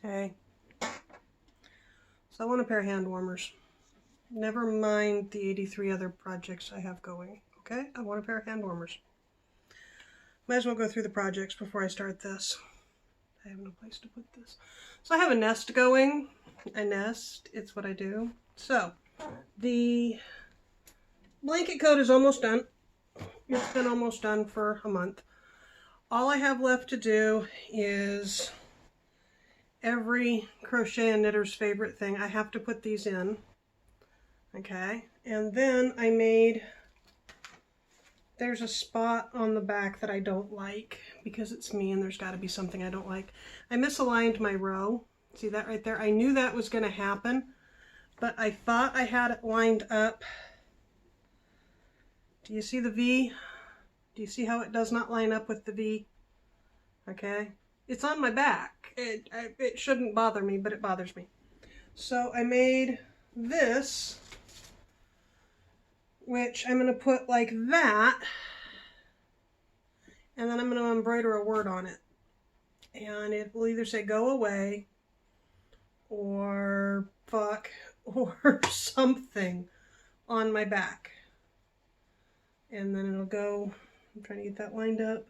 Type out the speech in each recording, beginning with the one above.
Okay. So I want a pair of hand warmers. Never mind the 83 other projects I have going. Okay, I want a pair of hand warmers. Might as well go through the projects before I start this. I have no place to put this. So I have a nest going. A nest, it's what I do. So the blanket coat is almost done. It's been almost done for a month. All I have left to do is every crochet and knitter's favorite thing. I have to put these in. Okay, and then I made, there's a spot on the back that I don't like because it's me and there's got to be something I don't like. I misaligned my row. See that right there? I knew that was going to happen, but I thought I had it lined up. Do you see the V? Do you see how it does not line up with the V? Okay, it's on my back. It shouldn't bother me, but it bothers me. So I made this, which I'm going to put like that, and then I'm going to embroider a word on it. And it will either say go away, or fuck, or something on my back. And then it'll go, I'm trying to get that lined up.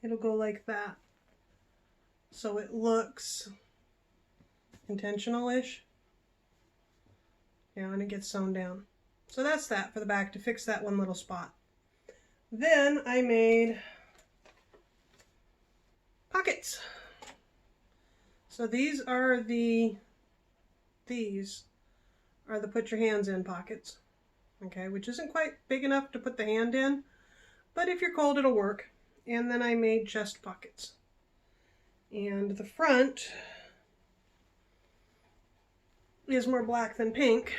It'll go like that. So it looks intentional-ish. Yeah, and it gets sewn down. So that's that for the back, to fix that one little spot. Then I made pockets. So these are the put your hands in pockets. Okay, which isn't quite big enough to put the hand in, but if you're cold, it'll work. And then I made chest pockets. And the front is more black than pink,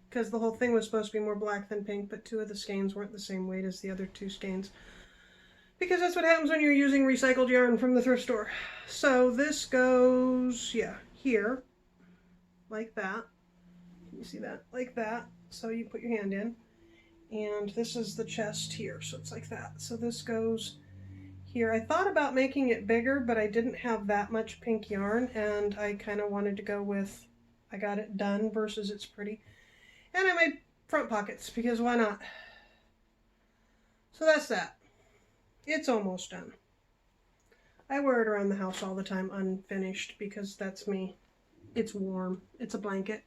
because the whole thing was supposed to be more black than pink, but two of the skeins weren't the same weight as the other two skeins, because that's what happens when you're using recycled yarn from the thrift store. So this goes, yeah, here, like that. Can you see that? Like that. So you put your hand in, and this is the chest here, so it's like that. So this goes here. I thought about making it bigger, but I didn't have that much pink yarn, and I kind of wanted to go with, I got it done versus it's pretty. And I made front pockets, because why not? So that's that. It's almost done. I wear it around the house all the time unfinished, because that's me. It's warm. It's a blanket.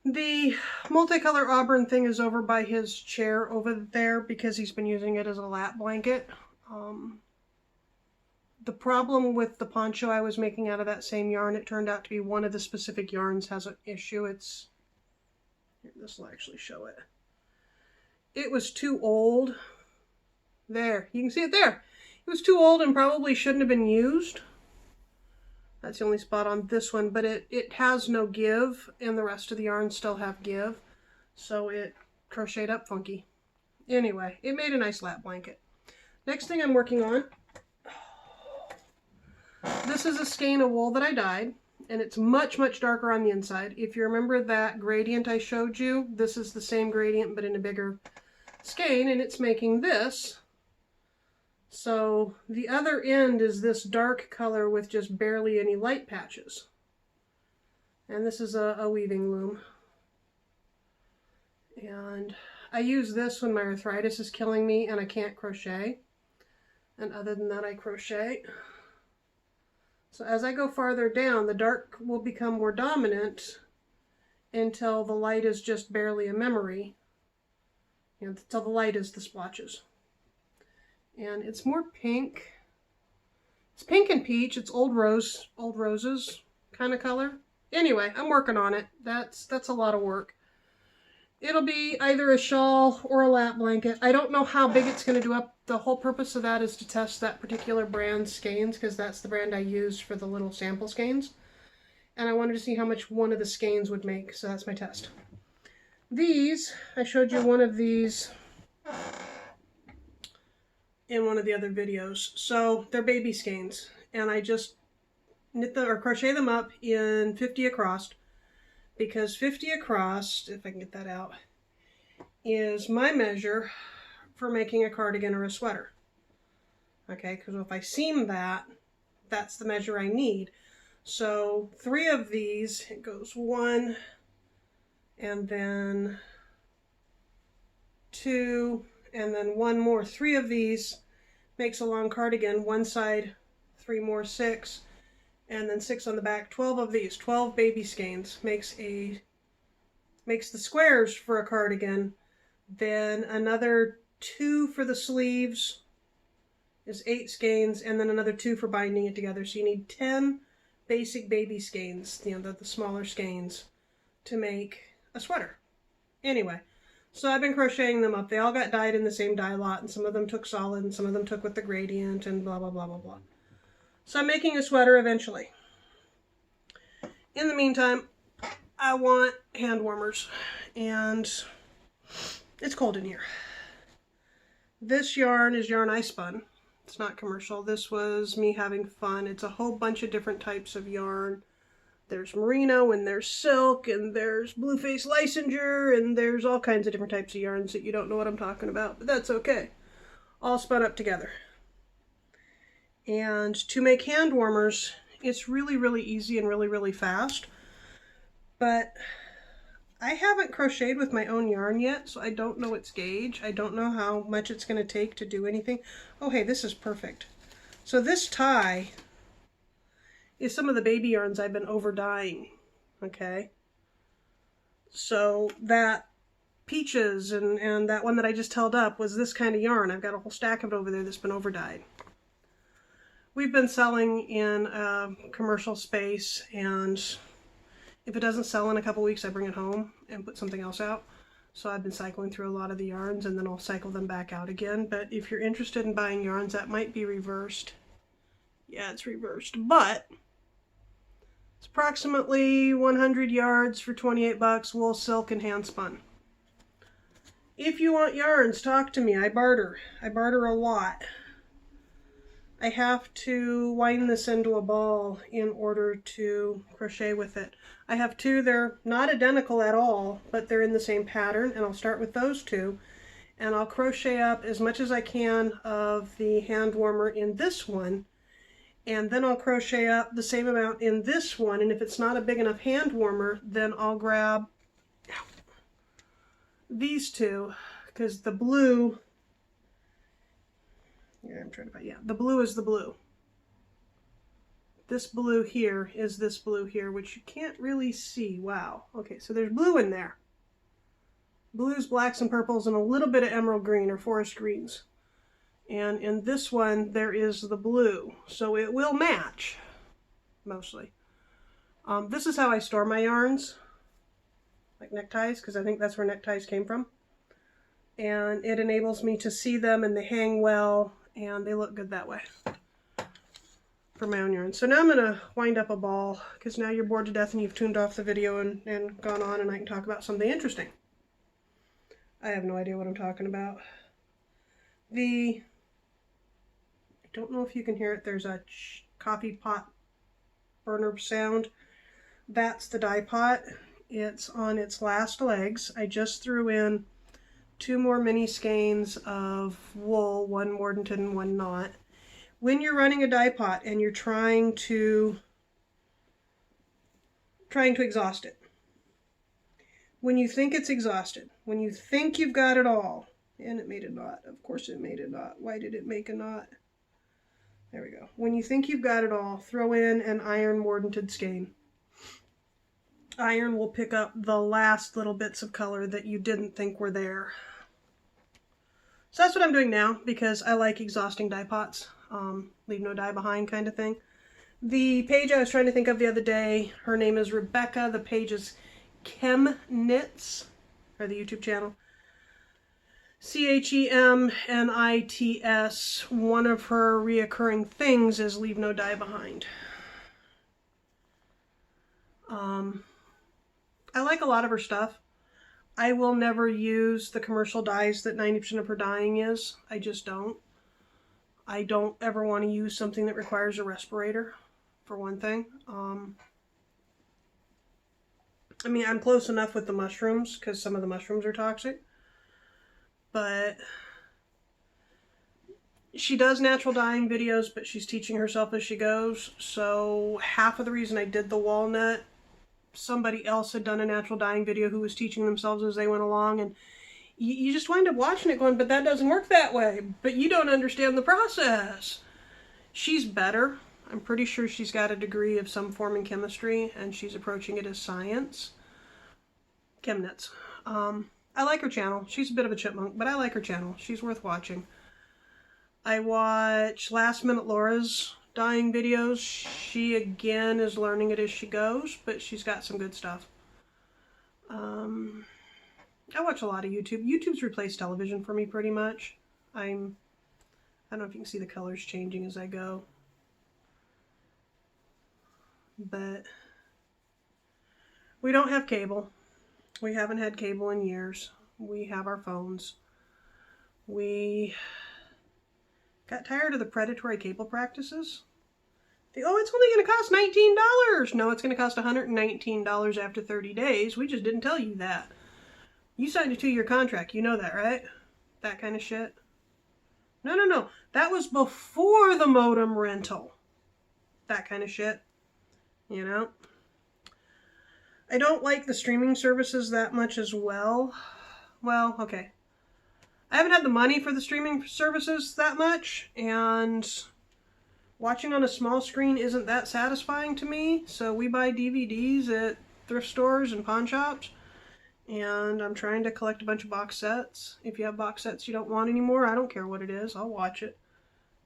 The multicolor auburn thing is over by his chair over there because he's been using it as a lap blanket. The problem with the poncho I was making out of that same yarn, it turned out to be one of the specific yarns has an issue. It's, here, this will actually show it. It was too old. There, you can see it there. It was too old and probably shouldn't have been used. That's the only spot on this one, but it has no give, and the rest of the yarns still have give, so it crocheted up funky. Anyway, it made a nice lap blanket. Next thing I'm working on, this is a skein of wool that I dyed, and it's much, much darker on the inside. If you remember that gradient I showed you, this is the same gradient, but in a bigger skein, and it's making this. So the other end is this dark color with just barely any light patches. And this is a weaving loom. And I use this when my arthritis is killing me and I can't crochet. And other than that, I crochet. So as I go farther down, the dark will become more dominant until the light is just barely a memory. Until the light is the splotches. And it's more pink. It's pink and peach. It's old roses kind of color. Anyway, I'm working on it. That's a lot of work. It'll be either a shawl or a lap blanket. I don't know how big it's going to do up. The whole purpose of that is to test that particular brand's skeins, because that's the brand I used for the little sample skeins. And I wanted to see how much one of the skeins would make, so that's my test. These, I showed you one of these in one of the other videos. So they're baby skeins, and I just knit them or crochet them up in 50 across, because 50 across, if I can get that out, is my measure for making a cardigan or a sweater. Okay, because if I seam that, that's the measure I need. So 3 of these, it goes 1, and then 2, and then 1 more. 3 of these makes a long cardigan. One side, 3 more, 6, and then 6 on the back. 12 of these, 12 baby skeins makes the squares for a cardigan. Then another 2 for the sleeves is 8 skeins, and then another 2 for binding it together. So you need 10 basic baby skeins, the smaller skeins, to make a sweater. Anyway, so I've been crocheting them up. They all got dyed in the same dye lot, and some of them took solid, and some of them took with the gradient, and blah, blah, blah, blah, blah. So I'm making a sweater eventually. In the meantime, I want hand warmers, and it's cold in here. This yarn is yarn I spun. It's not commercial. This was me having fun. It's a whole bunch of different types of yarn. There's merino, and there's silk, and there's Blueface Lysinger, and there's all kinds of different types of yarns that you don't know what I'm talking about, but that's okay. All spun up together. And to make hand warmers, it's really, really easy and really, really fast. But I haven't crocheted with my own yarn yet, so I don't know its gauge. I don't know how much it's going to take to do anything. Oh, hey, this is perfect. So this tie is some of the baby yarns I've been over dyeing, okay? So that peaches and that one that I just held up was this kind of yarn. I've got a whole stack of it over there that's been over dyed. We've been selling in a commercial space, and if it doesn't sell in a couple weeks, I bring it home and put something else out. So I've been cycling through a lot of the yarns, and then I'll cycle them back out again. But if you're interested in buying yarns, that might be reversed. Yeah, it's reversed, but it's approximately 100 yards for 28 bucks, wool, silk, and hand spun. If you want yarns, talk to me. I barter. I barter a lot. I have to wind this into a ball in order to crochet with it. I have 2, they're not identical at all, but they're in the same pattern, and I'll start with those 2. And I'll crochet up as much as I can of the hand warmer in this one, and then I'll crochet up the same amount in this one, and if it's not a big enough hand warmer, then I'll grab these 2, because the blue, the blue is the blue. This blue here is this blue here, which you can't really see. Wow. Okay, so there's blue in there. Blues, blacks, and purples, and a little bit of emerald green or forest greens. And in this one, there is the blue. So it will match, mostly. This is how I store my yarns, like neckties, because I think that's where neckties came from. And it enables me to see them, and they hang well, and they look good that way for my own yarn. So now I'm going to wind up a ball, because now you're bored to death and you've tuned off the video and gone on, and I can talk about something interesting. I have no idea what I'm talking about. I don't know if you can hear it, there's a coffee pot burner sound. That's the dye pot. It's on its last legs. I just threw in 2 more mini skeins of wool, one Mordenton and one not. When you're running a dye pot and you're trying to exhaust it, when you think it's exhausted, when you think you've got it all, and it made a knot. Of course it made a knot. Why did it make a knot? There we go. When you think you've got it all, throw in an iron Mordenton skein. Iron will pick up the last little bits of color that you didn't think were there. So that's what I'm doing now, because I like exhausting dye pots. Leave no dye behind kind of thing. The page I was trying to think of the other day, her name is Rebecca. The page is Chem Knits, or the YouTube channel. CHEMNITS. One of her reoccurring things is leave no dye behind. I like a lot of her stuff. I will never use the commercial dyes that 90% of her dyeing is. I just don't. I don't ever want to use something that requires a respirator, for one thing. I mean, I'm close enough with the mushrooms, because some of the mushrooms are toxic. But She does natural dyeing videos, but she's teaching herself as she goes. So half of the reason I did the walnut, somebody else had done a natural dyeing video who was teaching themselves as they went along, and you just wind up watching it going, but that doesn't work that way. But you don't understand the process. She's better. I'm pretty sure she's got a degree of some form in chemistry, and she's approaching it as science. Chemnitz. I like her channel. She's a bit of a chipmunk, but I like her channel. She's worth watching. I watch Last Minute Laura's dyeing videos. She, again, is learning it as she goes, but she's got some good stuff. I watch a lot of YouTube. YouTube's replaced television for me pretty much. I don't know if you can see the colors changing as I go. But we don't have cable. We haven't had cable in years. We have our phones. We got tired of the predatory cable practices. Oh, it's only going to cost $19. No, it's going to cost $119 after 30 days. We just didn't tell you that. You signed a 2-year contract. You know that, right? That kind of shit. No. That was before the modem rental. That kind of shit. You know? I don't like the streaming services that much as well. Well, okay. I haven't had the money for the streaming services that much, and watching on a small screen isn't that satisfying to me, so we buy DVDs at thrift stores and pawn shops, and I'm trying to collect a bunch of box sets. If you have box sets you don't want anymore, I don't care what it is, I'll watch it.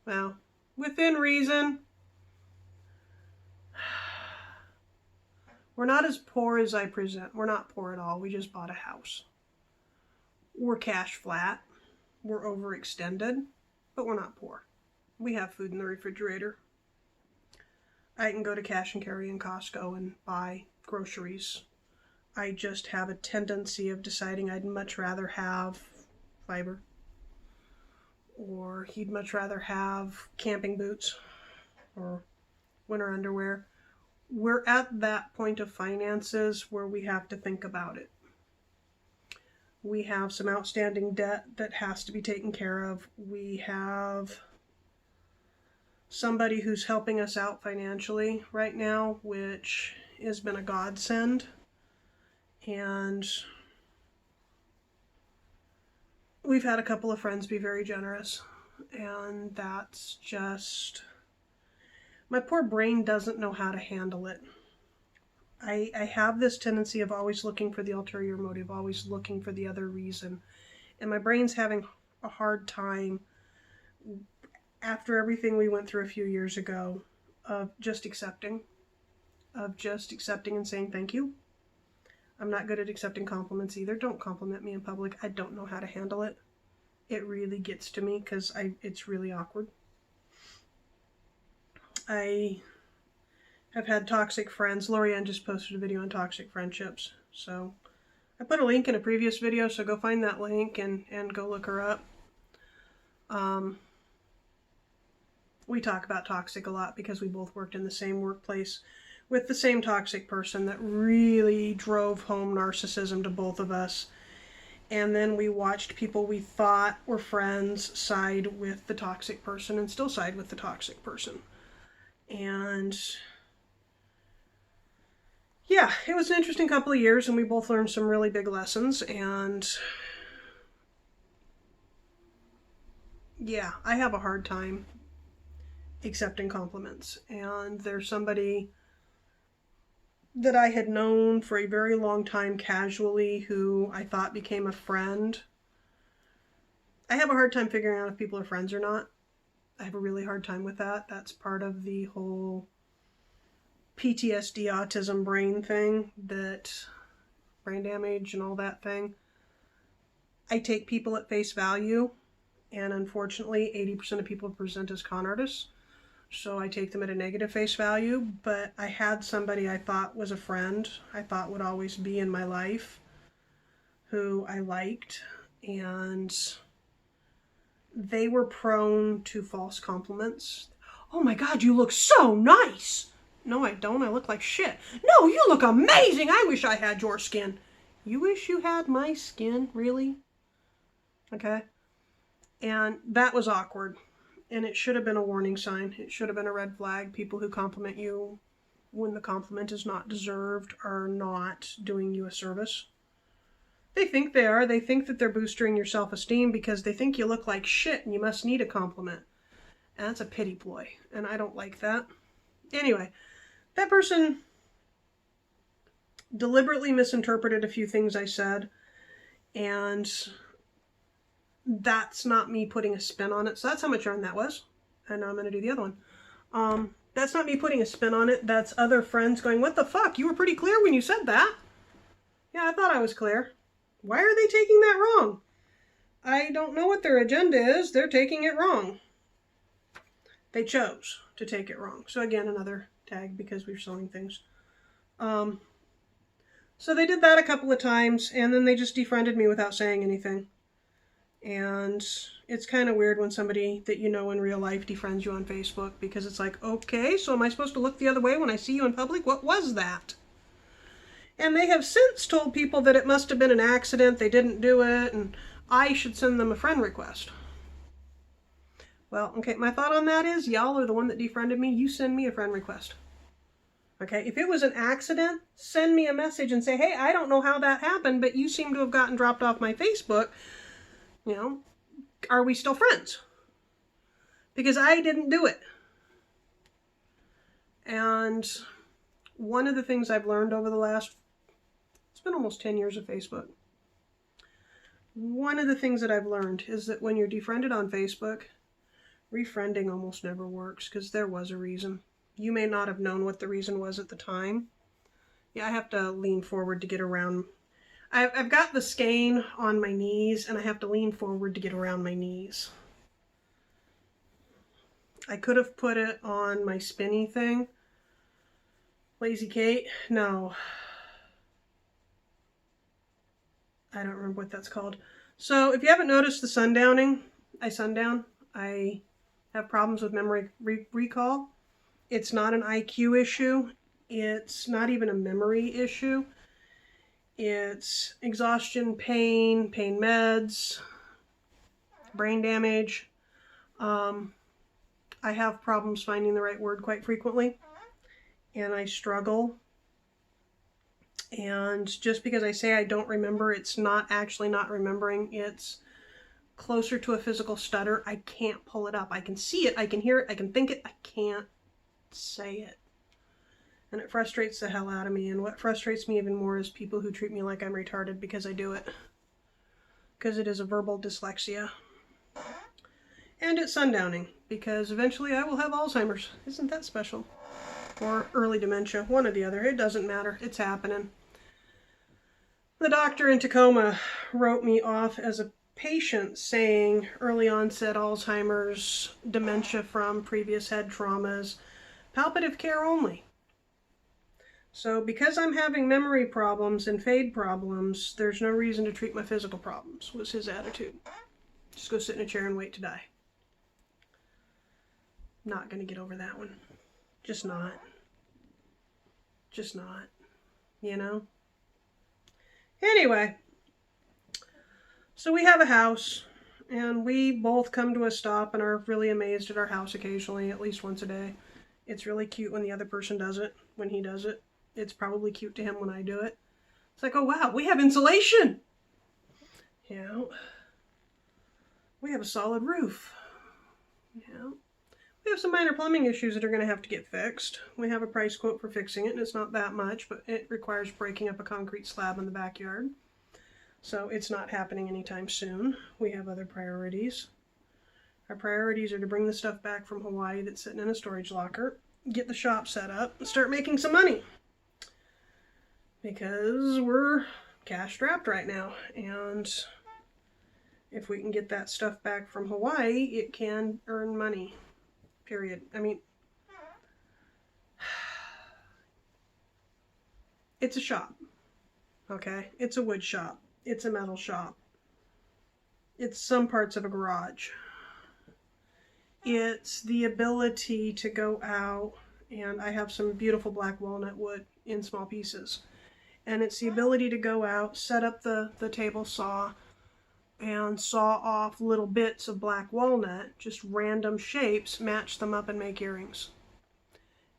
Well, within reason. We're not as poor as I present. We're not poor at all. We just bought a house. We're cash flat. We're overextended, but we're not poor. We have food in the refrigerator. I can go to cash and carry in Costco and buy groceries. I just have a tendency of deciding I'd much rather have fiber, or he'd much rather have camping boots or winter underwear. We're at that point of finances where we have to think about it. We have some outstanding debt that has to be taken care of. We have somebody who's helping us out financially right now, which has been a godsend. And we've had a couple of friends be very generous. And that's just... my poor brain doesn't know how to handle it. I have this tendency of always looking for the ulterior motive, always looking for the other reason. And my brain's having a hard time, after everything we went through a few years ago, of just accepting and saying thank you. I'm not good at accepting compliments either. Don't compliment me in public. I don't know how to handle it. It really gets to me because it's really awkward. I have had toxic friends. Lorianne just posted a video on toxic friendships. So I put a link in a previous video, so go find that link and go look her up. We talk about toxic a lot because we both worked in the same workplace with the same toxic person that really drove home narcissism to both of us. And then we watched people we thought were friends side with the toxic person and still side with the toxic person. And yeah, it was an interesting couple of years, and we both learned some really big lessons. And yeah, I have a hard time accepting compliments. And there's somebody that I had known for a very long time casually who I thought became a friend. I have a hard time figuring out if people are friends or not. I have a really hard time with that. That's part of the whole PTSD, autism brain thing, that brain damage and all that thing. I take people at face value, and unfortunately 80% of people present as con artists, so I take them at a negative face value. But I had somebody I thought was a friend, I thought would always be in my life, who I liked, and they were prone to false compliments. Oh my God, you look so nice. No, I don't. I look like shit. No, you look amazing. I wish I had your skin. You wish you had my skin? Really? Okay. And that was awkward. And it should have been a warning sign. It should have been a red flag. People who compliment you when the compliment is not deserved are not doing you a service. They think they are. They think that they're boosting your self-esteem because they think you look like shit and you must need a compliment. And that's a pity ploy. And I don't like that. Anyway, that person deliberately misinterpreted a few things I said. And that's not me putting a spin on it. So that's how much yarn that was. And now I'm going to do the other one. That's not me putting a spin on it. That's other friends going, what the fuck? You were pretty clear when you said that. Yeah, I thought I was clear. Why are they taking that wrong? I don't know what their agenda is. They're taking it wrong. They chose to take it wrong. So again, another tag because we're selling things. So they did that a couple of times, and then they just defriended me without saying anything. And it's kind of weird when somebody that you know in real life defriends you on Facebook, because it's like, okay, so am I supposed to look the other way when I see you in public? What was that? And they have since told people that it must have been an accident, they didn't do it, and I should send them a friend request. Well, okay, my thought on that is, y'all are the one that defriended me, you send me a friend request. Okay, if it was an accident, send me a message and say, hey, I don't know how that happened, but you seem to have gotten dropped off my Facebook. You know, are we still friends? Because I didn't do it. And one of the things I've learned over the last, it's been almost 10 years of Facebook. One of the things that I've learned is that when you're defriended on Facebook, refriending almost never works because there was a reason. You may not have known what the reason was at the time. Yeah, I have to lean forward to get around. I've got the skein on my knees and I have to lean forward to get around my knees. I could have put it on my spinny thing. Lazy Kate? No. I don't remember what that's called. So if you haven't noticed the sundowning, I sundown. I have problems with memory recall. It's not an IQ issue. It's not even a memory issue. It's exhaustion, pain meds, brain damage. I have problems finding the right word quite frequently, and I struggle. And just because I say I don't remember, it's not actually not remembering. It's closer to a physical stutter. I can't pull it up. I can see it, I can hear it, I can think it, I can't say it. And it frustrates the hell out of me. And what frustrates me even more is people who treat me like I'm retarded because I do it. Because it is a verbal dyslexia. And it's sundowning, because eventually I will have Alzheimer's. Isn't that special? Or early dementia, one or the other. It doesn't matter. It's happening. The doctor in Tacoma wrote me off as a patient saying early onset Alzheimer's, dementia from previous head traumas, palliative care only. So because I'm having memory problems and fade problems, there's no reason to treat my physical problems, was his attitude. Just go sit in a chair and wait to die. Not going to get over that one. Just not. Just not. You know? Anyway. So we have a house, and we both come to a stop and are really amazed at our house occasionally, at least once a day. It's really cute when the other person does it, when he does it. It's probably cute to him when I do it. It's like, oh wow, we have insulation! You know? We have a solid roof. You know? We have some minor plumbing issues that are going to have to get fixed. We have a price quote for fixing it, and it's not that much, but it requires breaking up a concrete slab in the backyard. So it's not happening anytime soon. We have other priorities. Our priorities are to bring the stuff back from Hawaii that's sitting in a storage locker, get the shop set up, and start making some money. Because we're cash strapped right now, and if we can get that stuff back from Hawaii, it can earn money. Period. I mean, it's a shop, okay? It's a wood shop. It's a metal shop. It's some parts of a garage. It's the ability to go out, and I have some beautiful black walnut wood in small pieces. And it's the ability to go out, set up the table saw, and saw off little bits of black walnut, just random shapes, match them up and make earrings.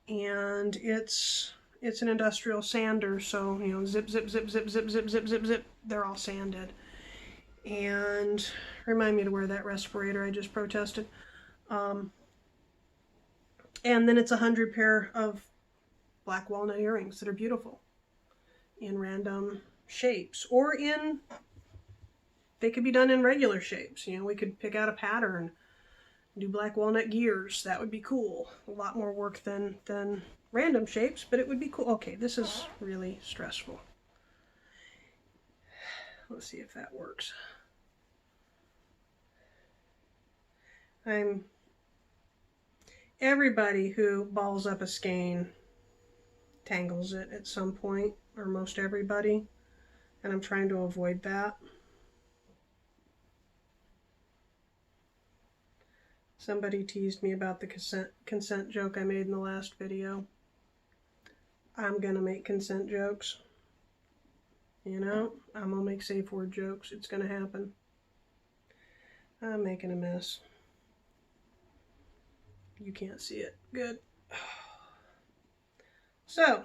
And it's an industrial sander, so zip, zip, zip, zip, zip, zip, zip, zip, zip, they're all sanded. And remind me to wear that respirator I just protested. And then it's 100 pair of black walnut earrings that are beautiful in random shapes, or they could be done in regular shapes. We could pick out a pattern, do black walnut gears. That would be cool. A lot more work than random shapes, but it would be cool. Okay, this is really stressful. Let's see if that works. Everybody who balls up a skein tangles it at some point, or most everybody, and I'm trying to avoid that. Somebody teased me about the consent joke I made in the last video. I'm gonna make consent jokes. I'm gonna make safe word jokes. It's gonna happen. I'm making a mess. You can't see it. Good. So,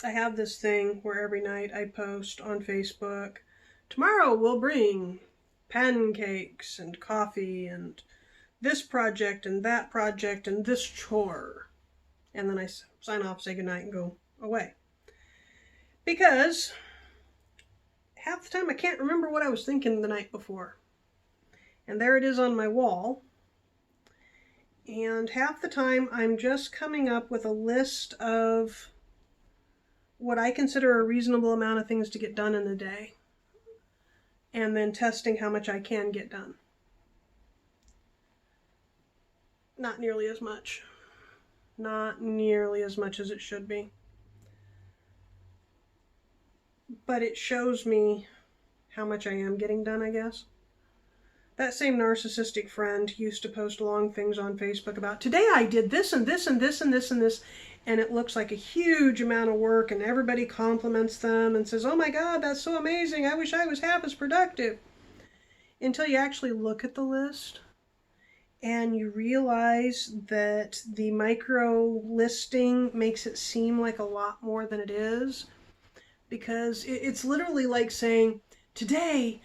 I have this thing where every night I post on Facebook, tomorrow we'll bring pancakes and coffee and this project and that project and this chore. And then I sign off, say goodnight, and go away. Because half the time I can't remember what I was thinking the night before. And there it is on my wall. And half the time I'm just coming up with a list of what I consider a reasonable amount of things to get done in the day, and then testing how much I can get done. Not nearly as much. Not nearly as much as it should be. But it shows me how much I am getting done, I guess. That same narcissistic friend used to post long things on Facebook about, today I did this and this and this and this and this, and it looks like a huge amount of work, and everybody compliments them and says, oh my God, that's so amazing, I wish I was half as productive. Until you actually look at the list and you realize that the micro listing makes it seem like a lot more than it is, because it's literally like saying, today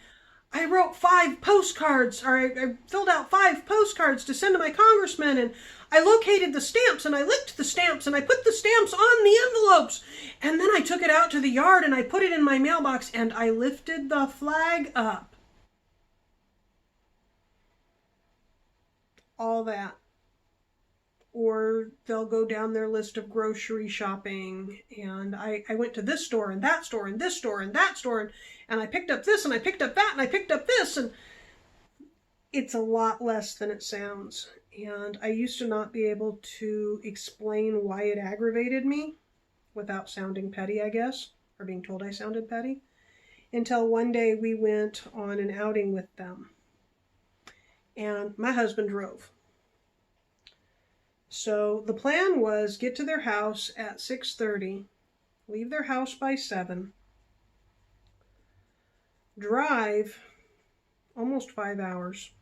I wrote 5 postcards, or I filled out 5 postcards to send to my congressman, and I located the stamps, and I licked the stamps, and I put the stamps on the envelopes, and then I took it out to the yard, and I put it in my mailbox, and I lifted the flag up. All that. Or they'll go down their list of grocery shopping, and I went to this store and that store and this store and that store, and I picked up this and I picked up that and I picked up this, and it's a lot less than it sounds. And I used to not be able to explain why it aggravated me without sounding petty, I guess, or being told I sounded petty, until one day we went on an outing with them, and my husband drove. So the plan was get to their house at 6:30, leave their house by 7, drive almost 5 hours,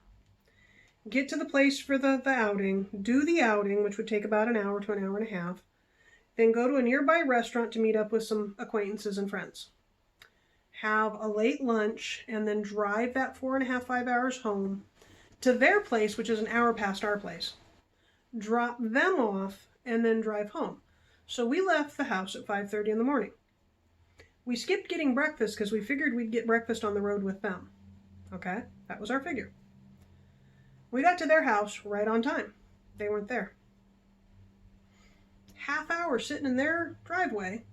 get to the place for the outing, do the outing, which would take about an hour to an hour and a half, then go to a nearby restaurant to meet up with some acquaintances and friends, have a late lunch, and then drive that 4.5, 5 hours home to their place, which is an hour past our place. Drop them off, and then drive home. So we left the house at 5:30 in the morning. We skipped getting breakfast because we figured we'd get breakfast on the road with them. Okay, that was our figure. We got to their house right on time. They weren't there. Half hour sitting in their driveway,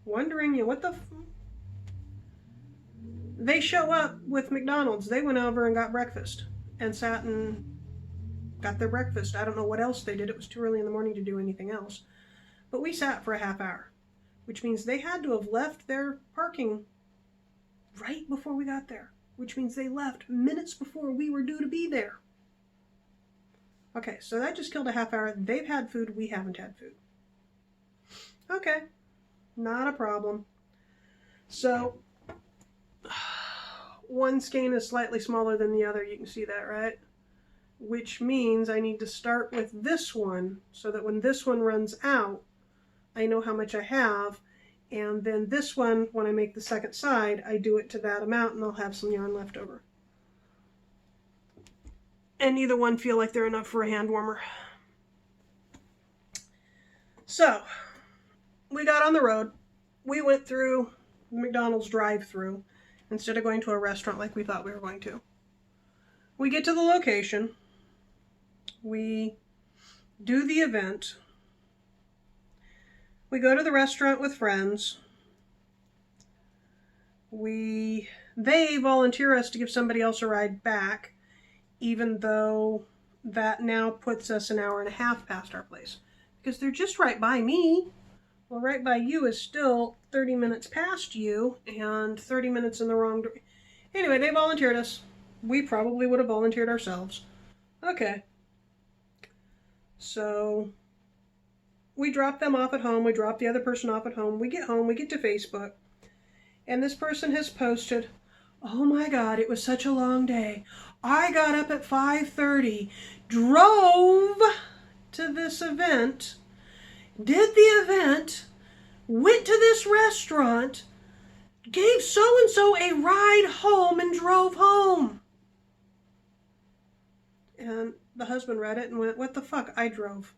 wondering, what the They show up with McDonald's. They went over and got breakfast and sat and got their breakfast. I don't know what else they did. It was too early in the morning to do anything else. But we sat for a half hour, which means they had to have left their parking right before we got there, which means they left minutes before we were due to be there. Okay, so that just killed a half hour. They've had food. We haven't had food. Okay, not a problem. So one skein is slightly smaller than the other. You can see that, right? Which means I need to start with this one so that when this one runs out, I know how much I have. And then this one, when I make the second side, I do it to that amount and I'll have some yarn left over. And neither one feel like they're enough for a hand warmer. So, we got on the road. We went through McDonald's drive-thru instead of going to a restaurant like we thought we were going to. We get to the location. We do the event. We go to the restaurant with friends. They volunteer us to give somebody else a ride back, even though that now puts us an hour and a half past our place. Because they're just right by me. Well, right by you is still 30 minutes past you, and 30 minutes in the wrong direction. Anyway, they volunteered us. We probably would have volunteered ourselves. Okay. So we drop them off at home. We drop the other person off at home. We get home. We get to Facebook. And this person has posted, "Oh my God, it was such a long day. I got up at 5:30, drove to this event, did the event, went to this restaurant, gave so-and-so a ride home and drove home." And the husband read it and went, "What the fuck? I drove."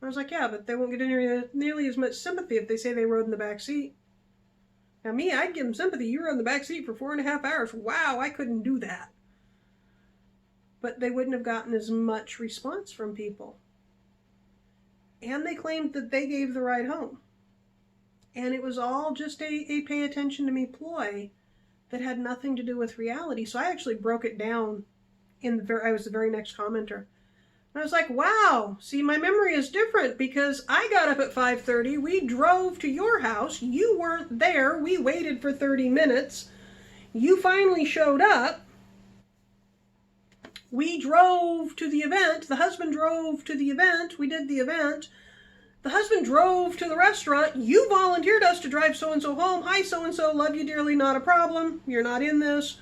I was like, yeah, but they won't get nearly as much sympathy if they say they rode in the back seat. Now me, I'd give them sympathy. You rode in the back seat for 4.5 hours. Wow, I couldn't do that. But they wouldn't have gotten as much response from people. And they claimed that they gave the ride home. And it was all just a pay attention to me ploy that had nothing to do with reality. So I actually broke it down I was the very next commenter. And I was like, wow, see, my memory is different because I got up at 5:30. We drove to your house. You weren't there. We waited for 30 minutes. You finally showed up. We drove to the event. The husband drove to the event. We did the event. The husband drove to the restaurant. You volunteered us to drive so-and-so home. Hi, so-and-so. Love you dearly. Not a problem. You're not in this.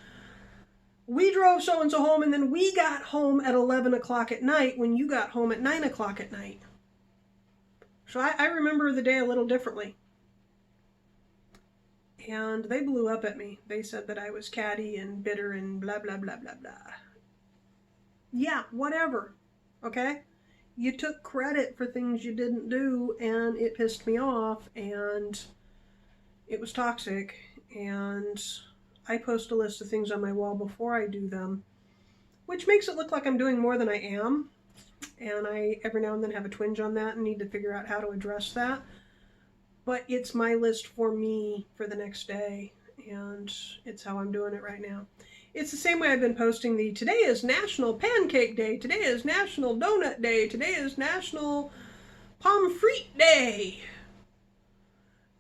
We drove so-and-so home, and then we got home at 11 o'clock at night when you got home at 9 o'clock at night. So I remember the day a little differently. And they blew up at me. They said that I was catty and bitter and blah, blah, blah, blah, blah. Yeah, whatever. Okay? You took credit for things you didn't do, and it pissed me off, and it was toxic, and I post a list of things on my wall before I do them, which makes it look like I'm doing more than I am. And I, every now and then, have a twinge on that and need to figure out how to address that. But it's my list for me for the next day, and it's how I'm doing it right now. It's the same way I've been posting today is National Pancake Day, today is National Donut Day, today is National Pomfret Day.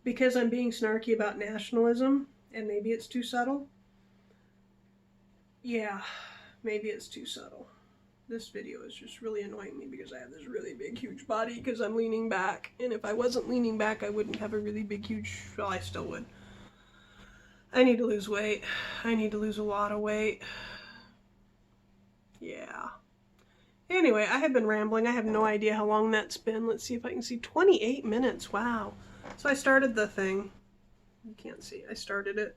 Because I'm being snarky about nationalism. And maybe it's too subtle. Yeah, maybe it's too subtle. This video is just really annoying me because I have this really big, huge body because I'm leaning back. And if I wasn't leaning back, I wouldn't have a really big, huge, well, I still would. I need to lose weight. I need to lose a lot of weight. Yeah. Anyway, I have been rambling. I have no idea how long that's been. Let's see if I can see. 28 minutes. Wow. So I started the thing. You can't see. I started it.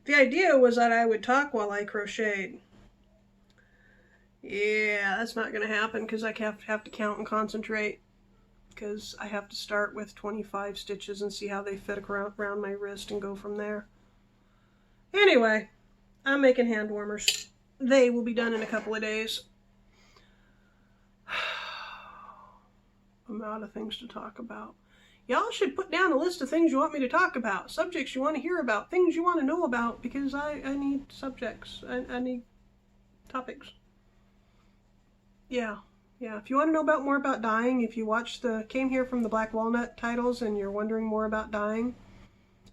The idea was that I would talk while I crocheted. Yeah, that's not going to happen because I have to count and concentrate. Because I have to start with 25 stitches and see how they fit around my wrist and go from there. Anyway, I'm making hand warmers. They will be done in a couple of days. I'm out of things to talk about. Y'all should put down a list of things you want me to talk about, subjects you want to hear about, things you want to know about, because I need subjects. I need topics. Yeah. If you want to know more about dyeing, if you came here from the Black Walnut titles and you're wondering more about dyeing,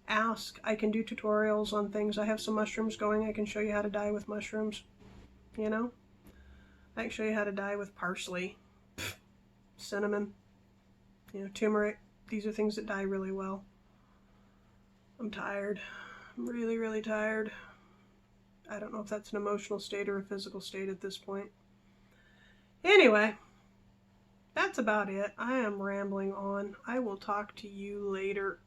ask. I can do tutorials on things. I have some mushrooms going. I can show you how to dye with mushrooms. You know? I can show you how to dye with parsley, cinnamon, turmeric. These are things that dye really well. I'm tired. I'm really, really tired. I don't know if that's an emotional state or a physical state at this point. Anyway, that's about it. I am rambling on. I will talk to you later.